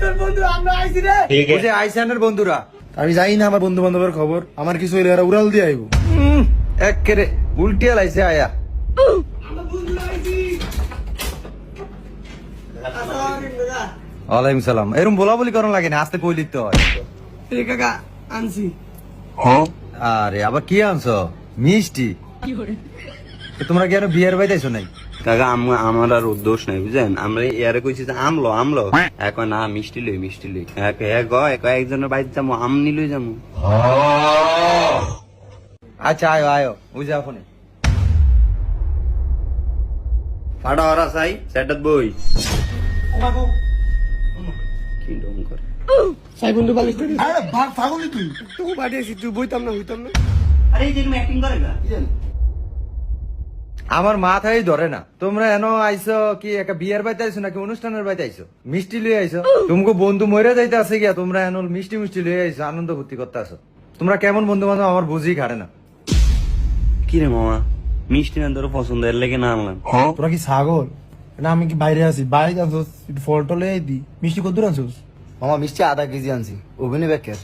তোর বন্ধু আমরা আইছি রে। ওই যে আইসানের বন্ধুরা আমি জানি না আমার বন্ধু বান্ধবের খবর, আমার কিছু হইলে এরা উড়াল দিয়ে আইব। একেরে উল্টিয়া লাইছে আয়া। আমরা বন্ধু আইছি। আসসালামু আলাইকুম দাদা। ওয়ালাইকুম সালাম। এরকম বলা বলি করার লাগে না, আস্তে কই লিখতে হয়। এই কাকা আনছি। আরে আবার কি আনছো? মিষ্টি। তো তোমরা কি আর বিয়ের বাইতে আইছো নাই? কাকা আমার আর দোষ নাই বুঝেন, আমরা ইয়ারে কইছি যে আমলো আমলো, এখন না মিষ্টি লই মিষ্টি লই একজনের বাড়িতে যাবো আম নিলই যাবো। আচ্ছা আয়ো আয়ো বুঝা ফোনে। ফাটা ওরা চাই সেটাত বই কি ডং করে সাই বন্ধু বালিশ করে। আরে ভাগ ফাগুলি তুই। তুই পাঠিয়েছি তুই বইতাম না হইতাম না। আরে এই যে অ্যাক্টিং করে না আমার মাথায় ধরে না। তোমরা এনো আইছো কি একটা বিয়ের বাইতে আইছো নাকি অনুষ্ঠানের বাইতে আইছো? মিষ্টি লই আইছো? তোমাকে বন্ধু মরে যাইতে আছে গিয়া তোমরা এনো মিষ্টি মিষ্টি লই আইছো, আনন্দ ফুর্তি করতে আসো। তোমরা কেমন বন্ধু বান্ধব আমার বুঝি খাড়ে না। কি রে মামা, মিষ্টি না ধরো পছন্দ, এর লেগে না আনলাম। তোরা কি ছাগল না? আমি কি বাইরে আছি, বাইরে আনছোস ফল টলে দি। মিষ্টি কত দূর আনছোস? মামা মিষ্টি আধা কেজি আনছি, ওভেনে ব্যাকের।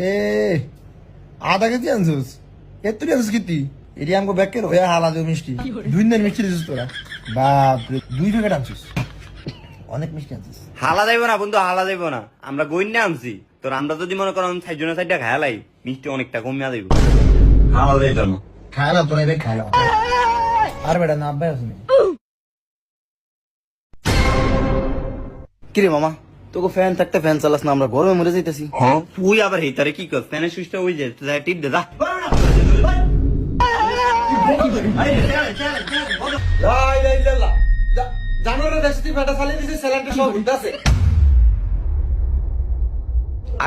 এ আধা কেজি আনছোস? এত আনছিস কিতি? এটি আমাকে ব্যাকের হয়ে হালা দেব মিষ্টি। 2 দিন মিষ্টি দিছিস তোরা? বাপরে 2 প্যাকেট আনছিস, অনেক মিষ্টি আনছিস। হালা যাইব না বন্ধু, হালা যাইব না, আমরা গইন্যা আনছি। তোর আমরা যদি মনে করো সাইজনে সাইডটা খায়ালাই মিষ্টি অনেকটা কমিয়া যাইব, হালা যাইত না। খায় না তোরা, এবার খায় না। আর বেটা না আব্বাই আসুন। কিরে মামা, তোকে ফ্যান থাকতে ফ্যান চালাস না, আমরা গরমে মরে যাইতেছি। তুই আবার হেতারে কি কর, ফ্যানের সুইচটা ওই যে টিপ দে যা।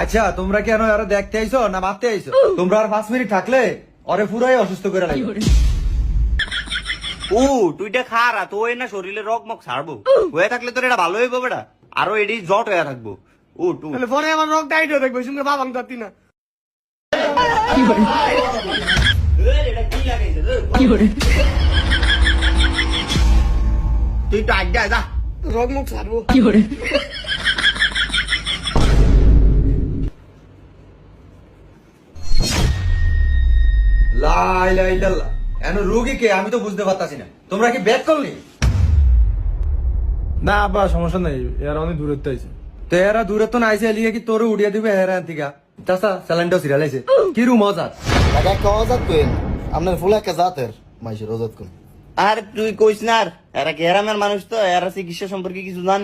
আচ্ছা তোমরা কি আরো দেখতে আইছো না মারতে আইছো? তোমরা আর 5 মিনিট থাকলে ওরে পুরাই অসুস্থ করে লাগবে। ও তুইটা খারা তো ওই না শরীরে রক মক ছাড়বো, হয়ে থাকলে তোর এটা ভালো হইব বেটা, আরো এটি জট হয়ে থাকবো। ও টু তাহলে পরে আমার রক টাইট হয়ে থাকবে, শুনলে বাবা আমি যাচ্ছি না। তুই তো আজ্ঞা যা। রক মুখ ছাড়বো। লাই লাই লাল্লা এন রোগী কে আমি তো বুঝতে পারতাছি না। তোমরা কি ব্যাক করলি? না আব্বা সমস্যা নাই, এরা অনেক দূরে আইছে। তো এরা দূরে তো না আইছে এলিয়ে কি তোরে উড়িয়ে দিবে হেরা দিকা। চাচা স্যালেন্ডও সিরিয়াল আইছে কি রু মজা। টাকা একটা অজাত কইন, আপনার ফুল একটা জাতের মাইশের অজাত কোন। আর তুই কইস না, আর এরা গ্রামের মানুষ তো, এরা চিকিৎসা সম্পর্কে কিছু জানে।